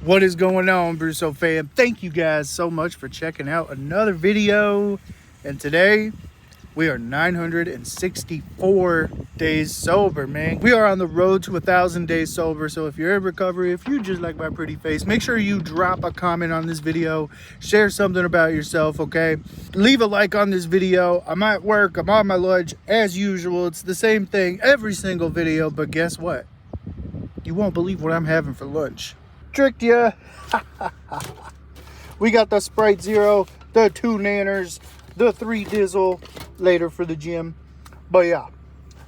What is going on, BruSo Fam? Thank you guys so much for checking out another video. And today, we are 964 days sober, man. We are on the road to 1,000 days sober. So if you're in recovery, if you just like my pretty face, make sure you drop a comment on this video. Share something about yourself, okay? Leave a like on this video. I'm at work. I'm on my lunch. As usual, it's the same thing every single video. But guess what? You won't believe what I'm having for lunch. Tricked ya. We got the Sprite Zero, the 2 Nanners, the 3 Dizzle later for the gym. But yeah,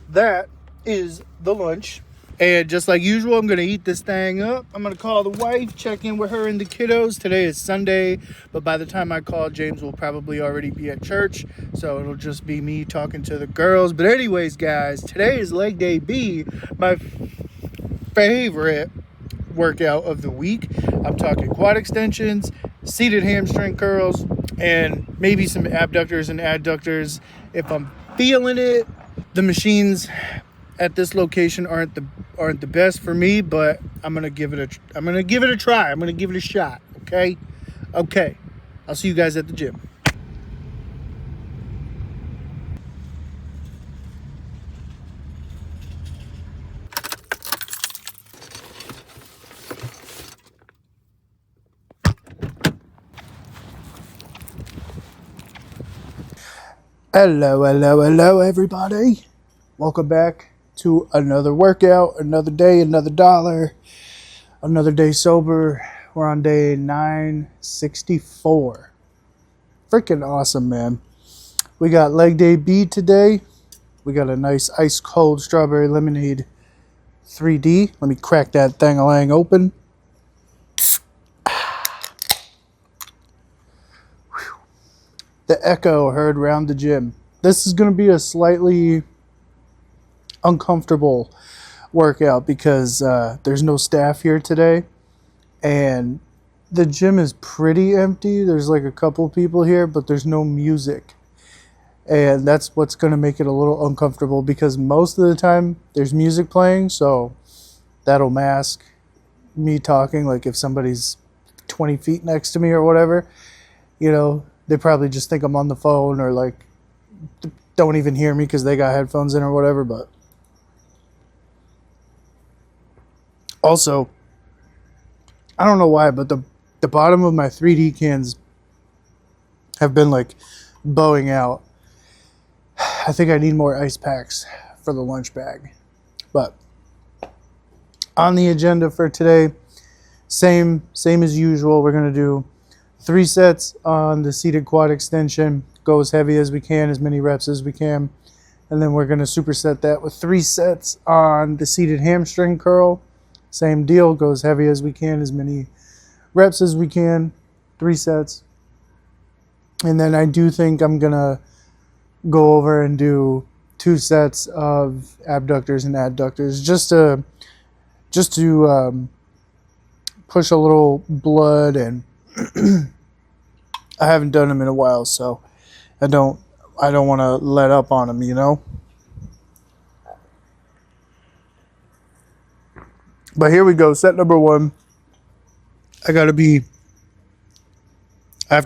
that is the lunch. And just like usual, I'm going to eat this thing up. I'm going to call the wife, check in with her and the kiddos. Today is Sunday, but by the time I call, James will probably already be at church. So it'll just be me talking to the girls. But anyways, guys, today is leg day B, my favorite workout of the week. I'm talking quad extensions, seated hamstring curls, and maybe some abductors and adductors if I'm feeling it. The machines at this location aren't the best for me, but I'm gonna give it a try. I'm gonna give it a shot. Okay. I'll see you guys at the gym. Hello, everybody. Welcome back to another workout, another day, another dollar, another day sober. We're on day 964. Freaking awesome, man. We got leg day B today. We got a nice ice cold strawberry lemonade 3D. Let me crack that thing-a-lang open. The echo heard around the gym. This is going to be a slightly uncomfortable workout because there's no staff here today. And the gym is pretty empty. There's like a couple people here, but there's no music. And that's what's going to make it a little uncomfortable because most of the time there's music playing. So that'll mask me talking. Like if somebody's 20 feet next to me or whatever, you know, they probably just think I'm on the phone or like don't even hear me because they got headphones in or whatever. But also, I don't know why, but the bottom of my 3D cans have been like bowing out. I think I need more ice packs for the lunch bag. But on the agenda for today, same as usual, we're going to do 3 sets on the seated quad extension. Go as heavy as we can, as many reps as we can. And then we're going to superset that with 3 sets on the seated hamstring curl. Same deal, go as heavy as we can, as many reps as we can. 3 sets. And then I do think I'm going to go over and do 2 sets of abductors and adductors just to push a little blood, and I haven't done them in a while, so I don't want to let up on them, you know. But here we go, set number 1. I have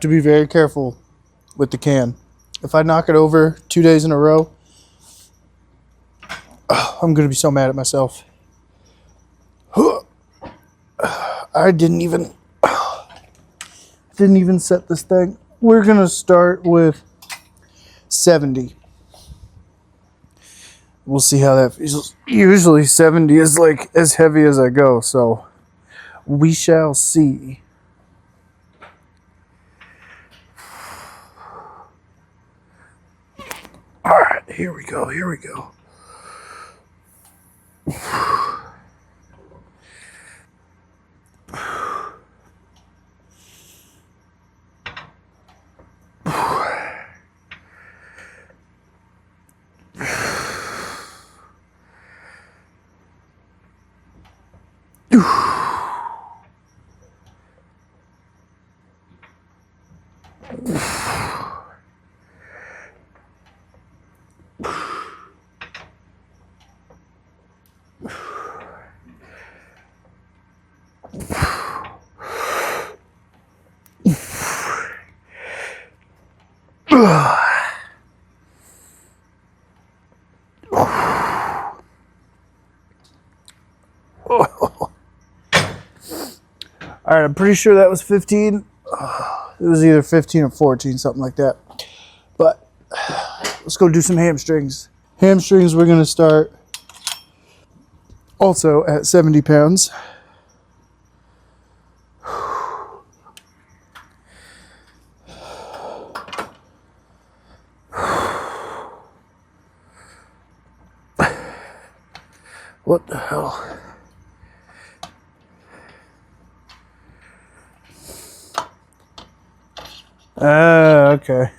to be very careful with the can. If I knock it over 2 days in a row, I'm gonna be so mad at myself. I didn't even set this thing. We're gonna start with 70. We'll see how that feels. Usually 70 is like as heavy as I go, so we shall see. All right, here we go. All right, I'm pretty sure that was 15. It was either 15 or 14, something like that. But let's go do some hamstrings. Hamstrings, we're going to start also at 70 pounds. What the hell? Okay. Okay.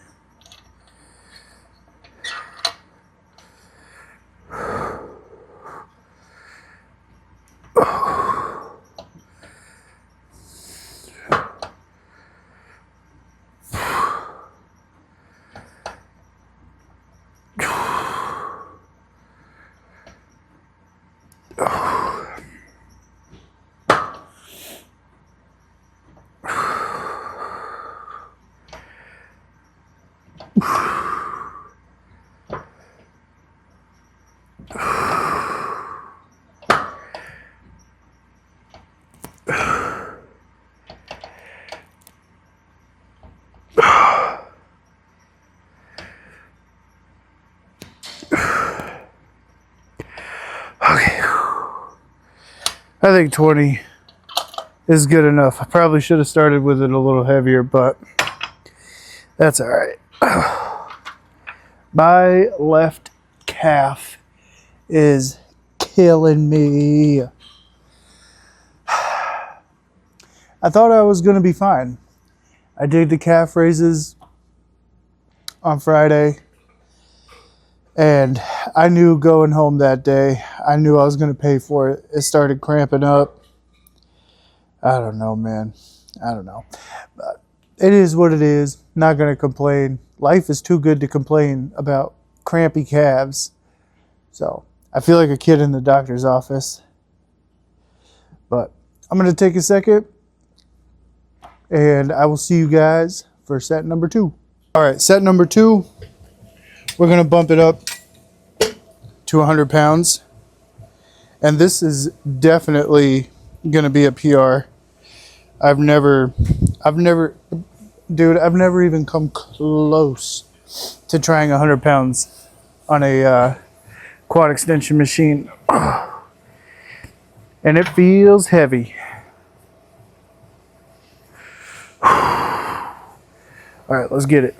I think 20 is good enough. I probably should have started with it a little heavier, but that's all right. My left calf is killing me. I thought I was going to be fine. I did the calf raises on Friday, and I knew going home that day, I knew I was going to pay for it. It started cramping up. I don't know, man. I don't know. But it is what it is. Not going to complain. Life is too good to complain about crampy calves. So I feel like a kid in the doctor's office. But I'm going to take a second, and I will see you guys for set number 2. All right, set number 2. We're going to bump it up to 100 pounds. And this is definitely going to be a PR. I've never even come close to trying 100 pounds on a quad extension machine. And it feels heavy. All right, let's get it.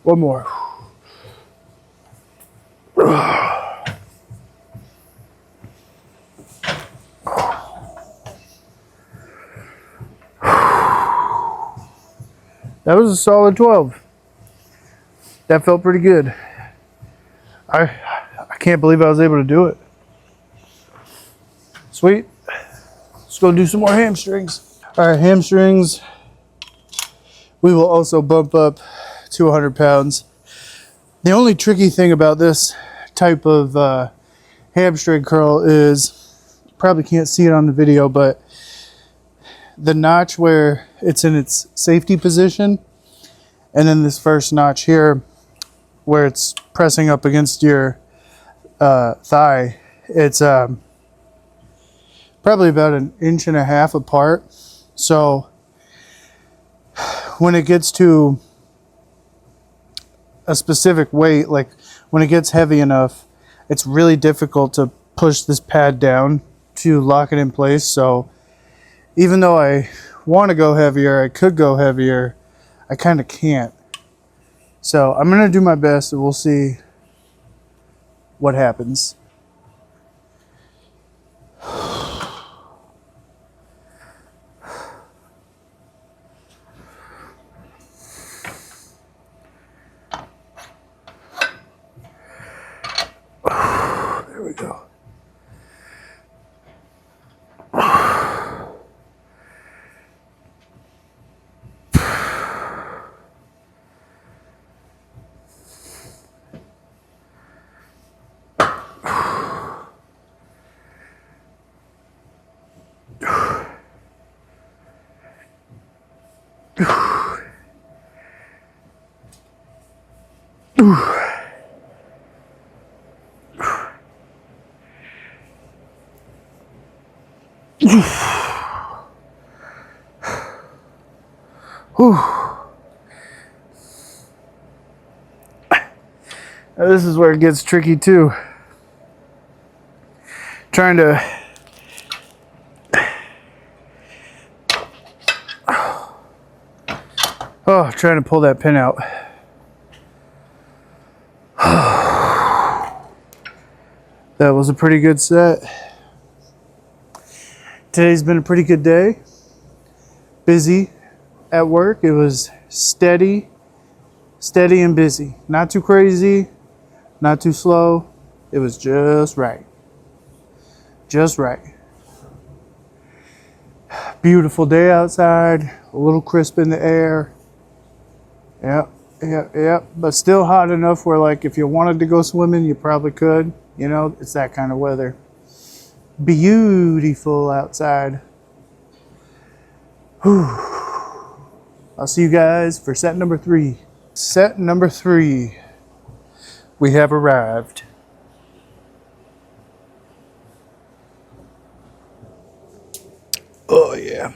One more. That was a solid 12. That felt pretty good. I can't believe I was able to do it. Sweet. Let's go do some more hamstrings. All right, hamstrings. We will also bump up to 100 pounds. The only tricky thing about this type of hamstring curl is, probably can't see it on the video, but the notch where it's in its safety position, and then this first notch here where it's pressing up against your thigh, it's probably about 1.5 inches apart. So when it gets to a specific weight, like when it gets heavy enough, it's really difficult to push this pad down to lock it in place. So even though I want to go heavier, I could go heavier, I kind of can't. So I'm going to do my best, and we'll see what happens. Now, this is where it gets tricky too. Trying to trying to pull that pin out. That was a pretty good set. Today's been a pretty good day. Busy at work. It was steady and busy. Not too crazy, not too slow. It was just right. Just right. Beautiful day outside, a little crisp in the air. Yep. But still hot enough where, like, if you wanted to go swimming, you probably could. You know, it's that kind of weather. Beautiful outside. Whew. I'll see you guys for set number 3. Set number 3. We have arrived. Oh yeah.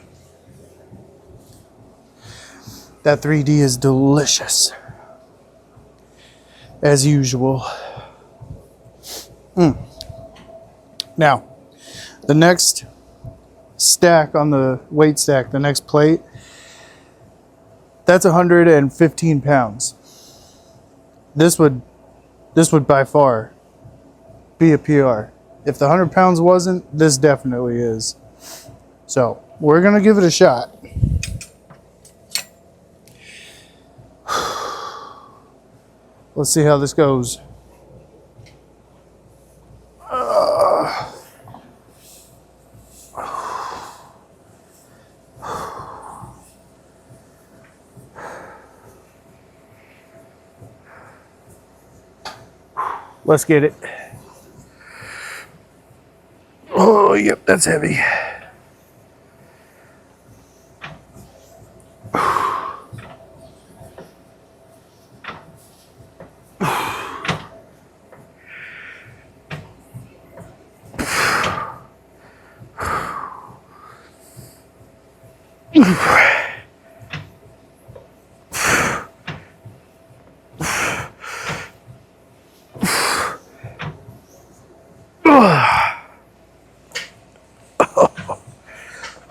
That 3D is delicious. As usual. Now, the next stack on the weight stack, the next plate, that's 115 pounds. This would by far be a PR. If the 100 pounds wasn't, this definitely is. So, we're gonna give it a shot. Let's see how this goes. Let's get it. Oh, yep, that's heavy.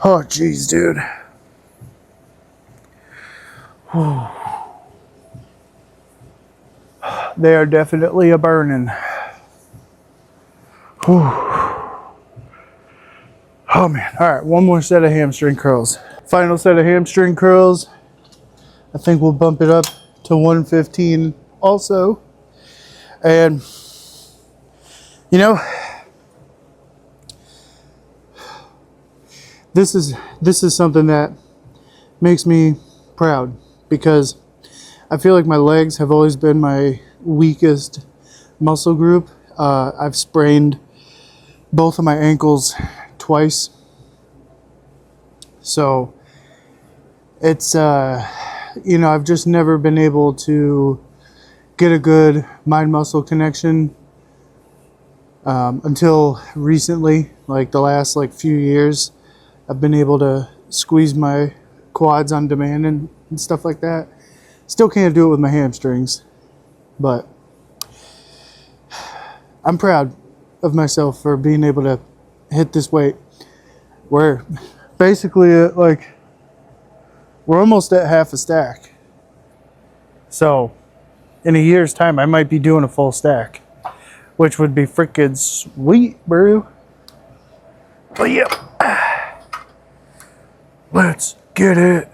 Oh, geez, dude. Whew. They are definitely a burning. Whew. Oh, man. All right, one more set of hamstring curls. Final set of hamstring curls. I think we'll bump it up to 115 also. And, you know, this is something that makes me proud, because I feel like my legs have always been my weakest muscle group. I've sprained both of my ankles twice. So it's, you know, I've just never been able to get a good mind-muscle connection until recently, like the last few years. I've been able to squeeze my quads on demand and stuff like that. Still can't do it with my hamstrings, but I'm proud of myself for being able to hit this weight. We're basically we're almost at half a stack. So in a year's time, I might be doing a full stack, which would be freaking sweet, bro. But yeah. Let's get it.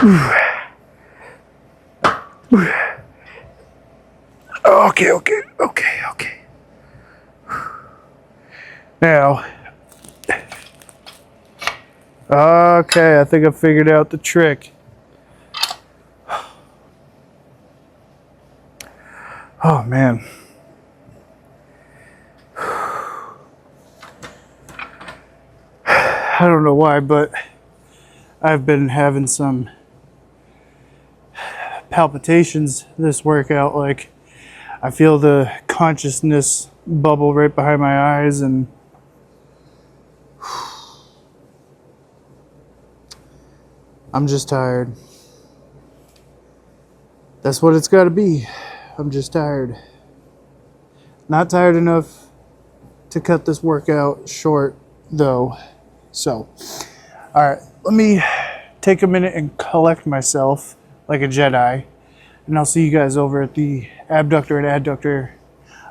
Okay. Now, okay, I think I figured out the trick. Oh man. I don't know why, but I've been having some palpitations this workout. Like, I feel the consciousness bubble right behind my eyes, and I'm just tired. That's what it's got to be. I'm just tired. Not tired enough to cut this workout short, though. So, alright, let me take a minute and collect myself like a Jedi, and I'll see you guys over at the abductor and adductor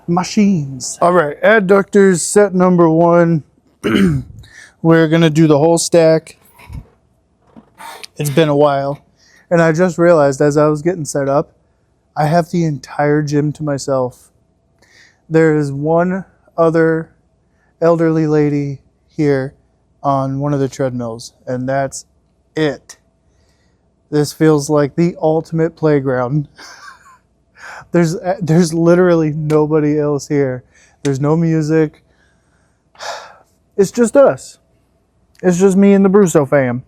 machines. Alright, adductors set number 1. We're gonna do the whole stack. It's been a while, and I just realized as I was getting set up, I have the entire gym to myself. There is one other elderly lady here on one of the treadmills, and that's it. This feels like the ultimate playground. There's literally nobody else here. There's no music. It's just us. It's just me and the BruSo fam.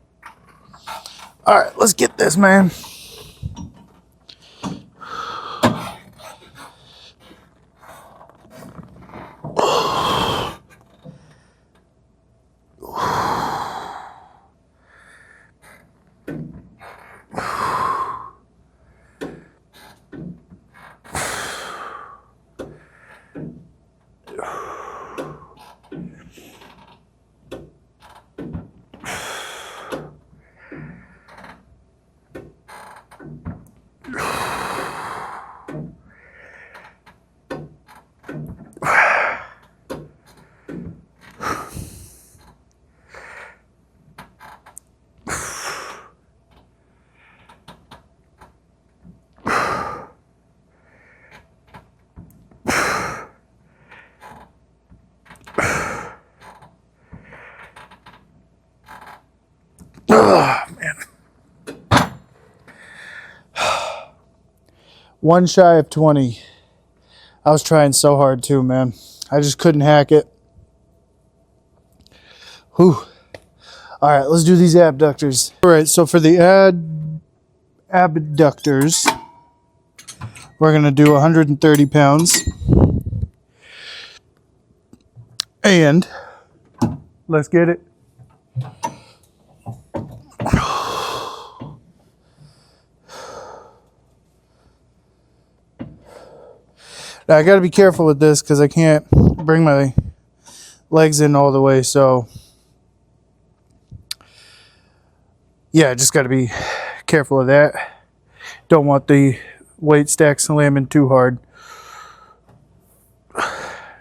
All right, let's get this, man. Oh, man. One shy of 20. I was trying so hard too, man. I just couldn't hack it. Whew. All right, let's do these abductors. All right, so for the abductors, we're going to do 130 pounds. And let's get it. Now, I got to be careful with this because I can't bring my legs in all the way. So, yeah, I just got to be careful of that. Don't want the weight stack slamming too hard.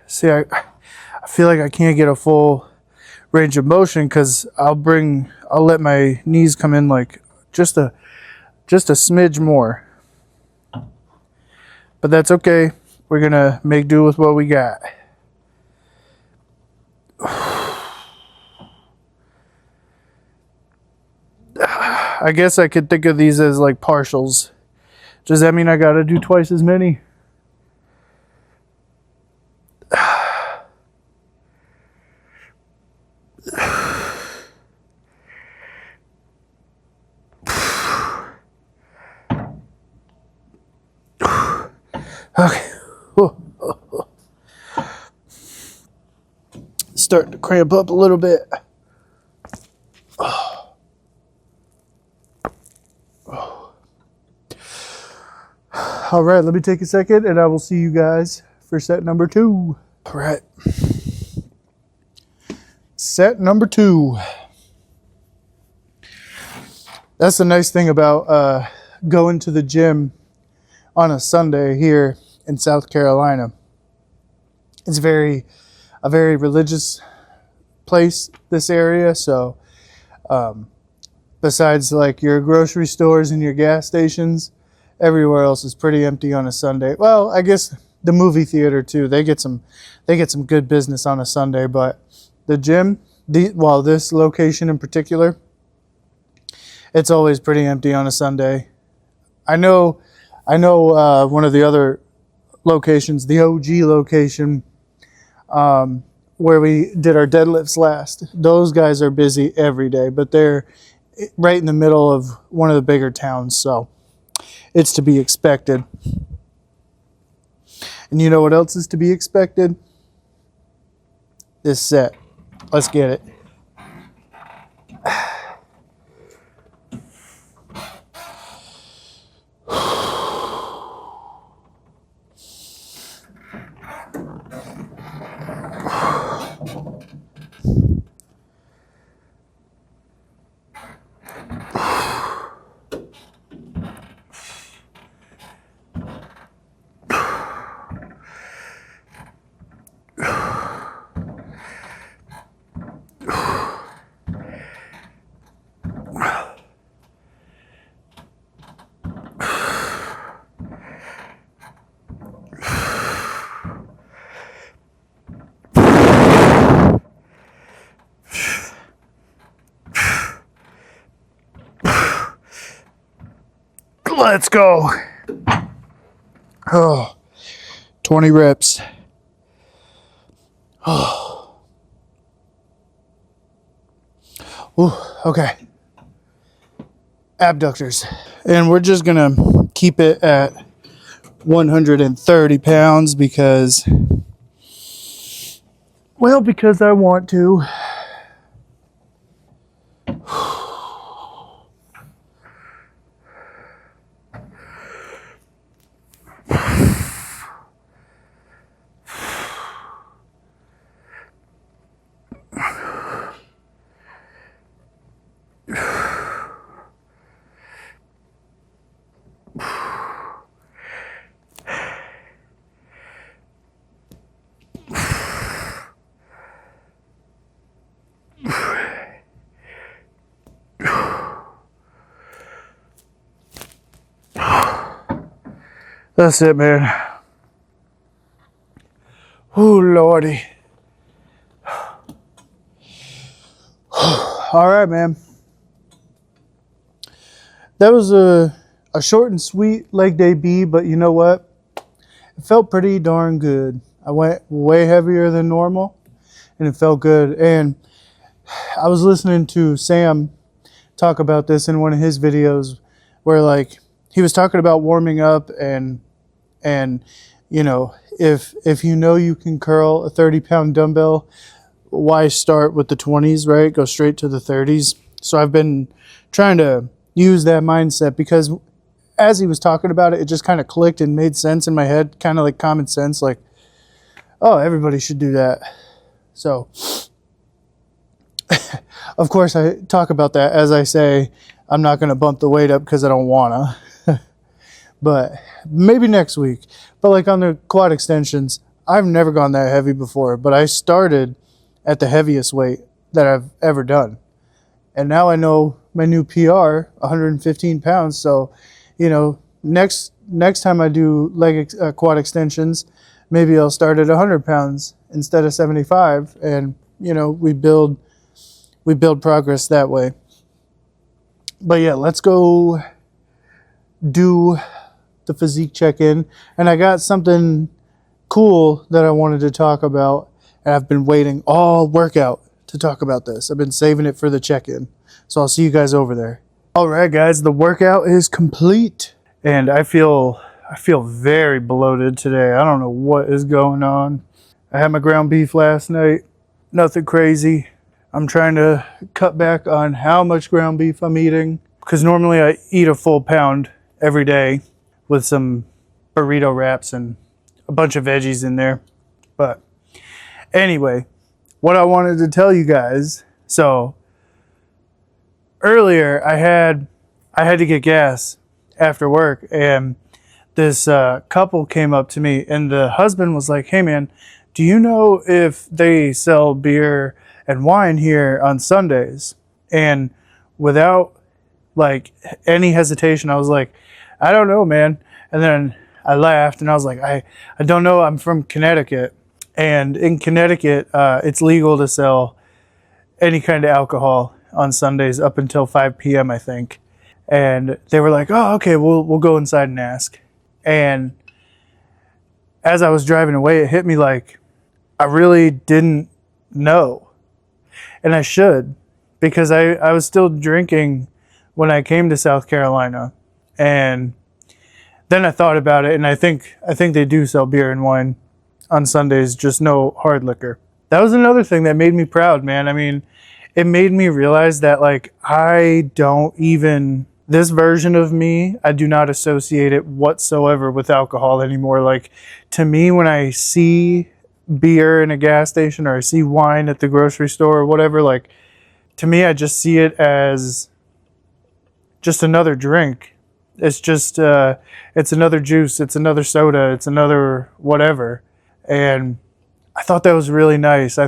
See, I feel like I can't get a full range of motion because I'll let my knees come in like just a smidge more. But that's okay. We're going to make do with what we got. I guess I could think of these as like partials. Does that mean I got to do twice as many? Okay. Starting to cramp up a little bit. All right, let me take a second and I will see you guys for set number 2. All right. Set number 2. That's the nice thing about going to the gym on a Sunday here in South Carolina. It's a very religious place, this area, so the besides like your grocery stores and your gas stations, everywhere else is pretty empty on a Sunday. Well, I guess the movie theater too. They get some good business on a Sunday, but the gym, this location in particular, it's always pretty empty on a Sunday. I know one of the other locations, the OG location, where we did our deadlifts last. Those guys are busy every day, but they're right in the middle of one of the bigger towns, so it's to be expected. And you know what else is to be expected? This set. Let's get it. Let's go. Oh, 20 reps. Oh. Ooh, okay. Abductors. And we're just going to keep it at 130 pounds because I want to. That's it, man. Oh, Lordy. All right, man. That was a short and sweet leg day B, but you know what? It felt pretty darn good. I went way heavier than normal, and it felt good. And I was listening to Sam talk about this in one of his videos where, like, he was talking about warming up and you know, if you know you can curl a 30-pound dumbbell, why start with the 20s, right? Go straight to the 30s. So I've been trying to use that mindset because as he was talking about it, it just kind of clicked and made sense in my head, kind of like common sense, like, oh, everybody should do that. So, of course, I talk about that as I say, I'm not going to bump the weight up because I don't want to. But maybe next week. But like on the quad extensions, I've never gone that heavy before, but I started at the heaviest weight that I've ever done. And now I know my new PR, 115 pounds. So, you know, next time I do quad extensions, maybe I'll start at 100 pounds instead of 75. And, you know, we build progress that way. But yeah, let's go do the physique check-in, and I got something cool that I wanted to talk about, and I've been waiting all workout to talk about this. I've been saving it for the check-in, so I'll see you guys over there. All right, guys, the workout is complete, and I feel very bloated today. I don't know what is going on. I had my ground beef last night, nothing crazy. I'm trying to cut back on how much ground beef I'm eating because normally I eat a full pound every day with some burrito wraps and a bunch of veggies in there. But anyway, what I wanted to tell you guys, so earlier I had to get gas after work, and this couple came up to me, and the husband was like, hey man, do you know if they sell beer and wine here on Sundays? And without like any hesitation. I was like, I don't know, man. And then I laughed and I was like, I don't know. I'm from Connecticut. And in Connecticut, it's legal to sell any kind of alcohol on Sundays up until 5 p.m., I think. And they were like, oh, okay, we'll go inside and ask. And as I was driving away, it hit me like I really didn't know. And I should, because I was still drinking when I came to South Carolina. And then I thought about it, and I think they do sell beer and wine on Sundays, just no hard liquor. That was another thing that made me proud, man. I mean, it made me realize that, like, this version of me, I do not associate it whatsoever with alcohol anymore. Like, to me, when I see beer in a gas station or I see wine at the grocery store or whatever, like, to me, I just see it as just another drink. It's just, it's another juice, it's another soda, it's another whatever. And I thought that was really nice. I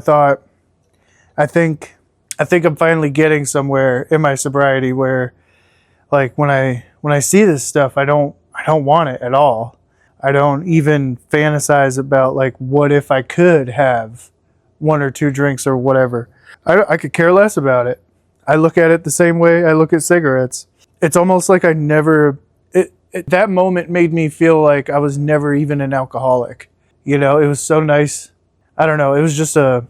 think I'm finally getting somewhere in my sobriety where, like, when I see this stuff, I don't want it at all. I don't even fantasize about, like, what if I could have one or two drinks or whatever. I could care less about it. I look at it the same way I look at cigarettes. It's almost like that moment made me feel like I was never even an alcoholic. You know, it was so nice. I don't know. It was just I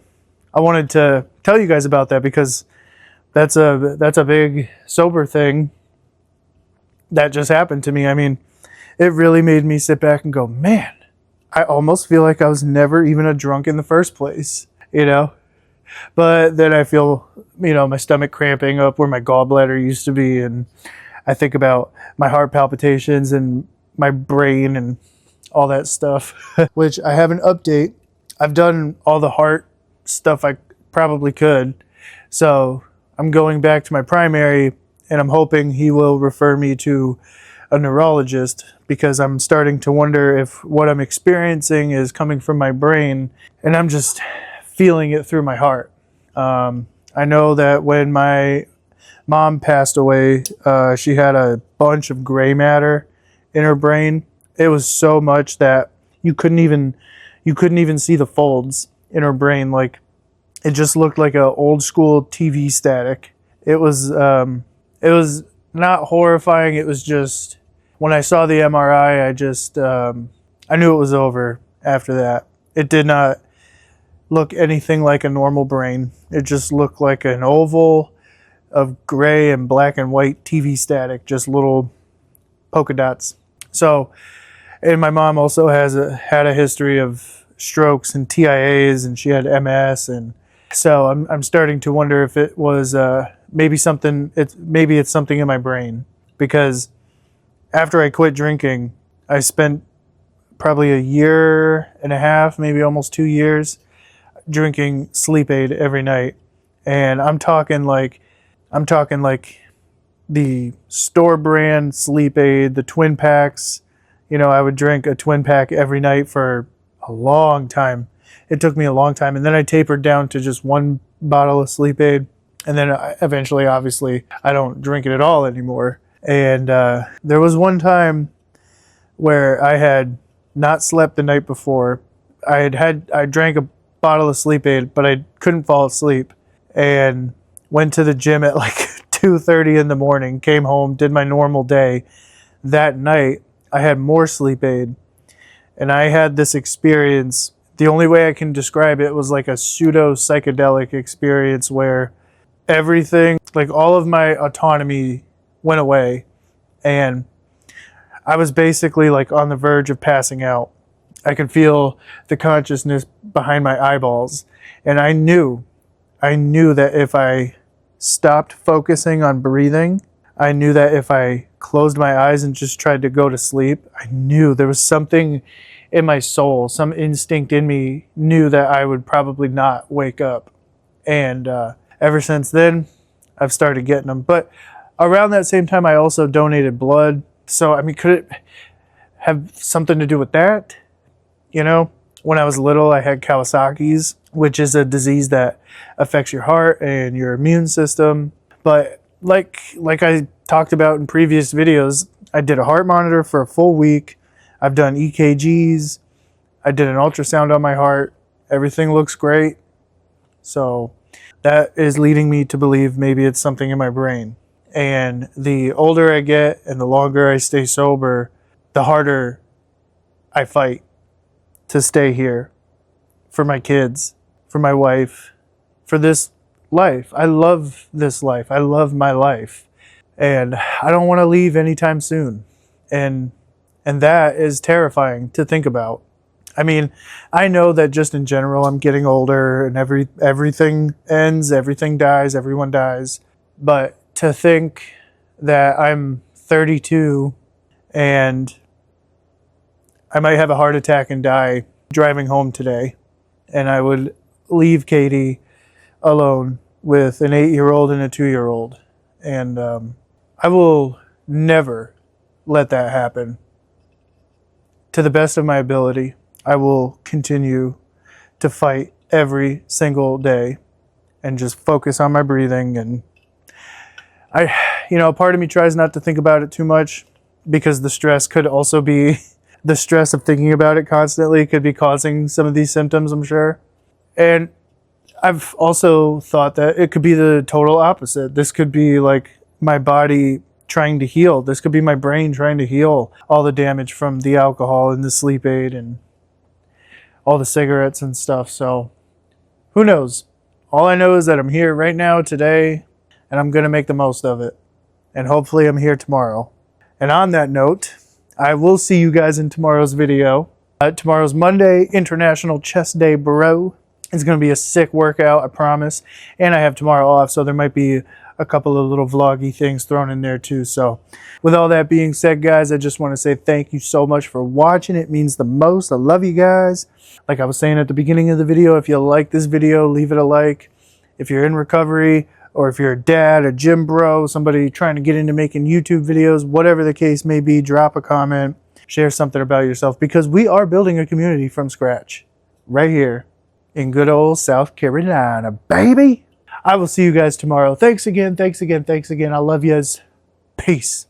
wanted to tell you guys about that because that's a big sober thing that just happened to me. I mean, it really made me sit back and go, man, I almost feel like I was never even a drunk in the first place, you know? But then I feel, you know, my stomach cramping up where my gallbladder used to be, and I think about my heart palpitations and my brain and all that stuff, which I have an update. I've done all the heart stuff I probably could. So I'm going back to my primary, and I'm hoping he will refer me to a neurologist because I'm starting to wonder if what I'm experiencing is coming from my brain and I'm just feeling it through my heart. I know that when my mom passed away, she had a bunch of gray matter in her brain. It was so much that you couldn't even see the folds in her brain. Like, it just looked like a old school TV static. It was not horrifying. It was just, when I saw the MRI, I knew it was over after that. It did not look anything like a normal brain. It just looked like an oval of gray and black and white TV static, just little polka dots. So, and my mom also had a history of strokes and TIAs, and she had MS, and so I'm starting to wonder if it was maybe it's something in my brain, because after I quit drinking, I spent probably a year and a half, maybe almost 2 years, drinking sleep aid every night. And I'm talking like the store brand sleep aid, the twin packs. You know, I would drink a twin pack every night for a long time. It took me a long time. And then I tapered down to just one bottle of sleep aid. And then eventually, obviously, I don't drink it at all anymore. And there was one time where I had not slept the night before. I drank a bottle of sleep aid, but I couldn't fall asleep, and went to the gym at like 2:30 in the morning, came home, did my normal day. That night, I had more sleep aid, and I had this experience. The only way I can describe it was like a pseudo psychedelic experience where everything, like all of my autonomy went away, and I was basically like on the verge of passing out. I could feel the consciousness behind my eyeballs, and I knew that if I stopped focusing on breathing, I knew that if I closed my eyes and just tried to go to sleep, I knew there was something in my soul, some instinct in me knew that I would probably not wake up. And ever since then, I've started getting them. But around that same time, I also donated blood. So, I mean, could it have something to do with that? You know, when I was little, I had Kawasaki's, which is a disease that affects your heart and your immune system. But like I talked about in previous videos, I did a heart monitor for a full week. I've done EKGs. I did an ultrasound on my heart. Everything looks great. So that is leading me to believe maybe it's something in my brain. And the older I get and the longer I stay sober, the harder I fight to stay here for my kids, for my wife, for this life. I love this life. I love my life. And I don't want to leave anytime soon. And that is terrifying to think about. I mean, I know that just in general, I'm getting older and everything ends, everything dies, everyone dies. But to think that I'm 32 and I might have a heart attack and die driving home today, and I would leave Katie alone with an 8-year-old and a 2-year-old. And I will never let that happen. To the best of my ability, I will continue to fight every single day and just focus on my breathing. And part of me tries not to think about it too much, because the stress could also be the stress of thinking about it constantly could be causing some of these symptoms, I'm sure. And I've also thought that it could be the total opposite. This could be like my body trying to heal. This could be my brain trying to heal all the damage from the alcohol and the sleep aid and all the cigarettes and stuff. So who knows? All I know is that I'm here right now today, and I'm going to make the most of it. And hopefully I'm here tomorrow. And on that note, I will see you guys in tomorrow's video. Tomorrow's Monday, International Chest Day, bro. It's going to be a sick workout, I promise. And I have tomorrow off, so there might be a couple of little vloggy things thrown in there too. So with all that being said, guys, I just want to say thank you so much for watching. It means the most. I love you guys. Like I was saying at the beginning of the video, if you like this video, leave it a like. If you're in recovery, or if you're a dad, a gym bro, somebody trying to get into making YouTube videos, whatever the case may be, drop a comment, share something about yourself, because we are building a community from scratch right here in good old South Carolina, baby. I will see you guys tomorrow. Thanks again. I love yous. Peace.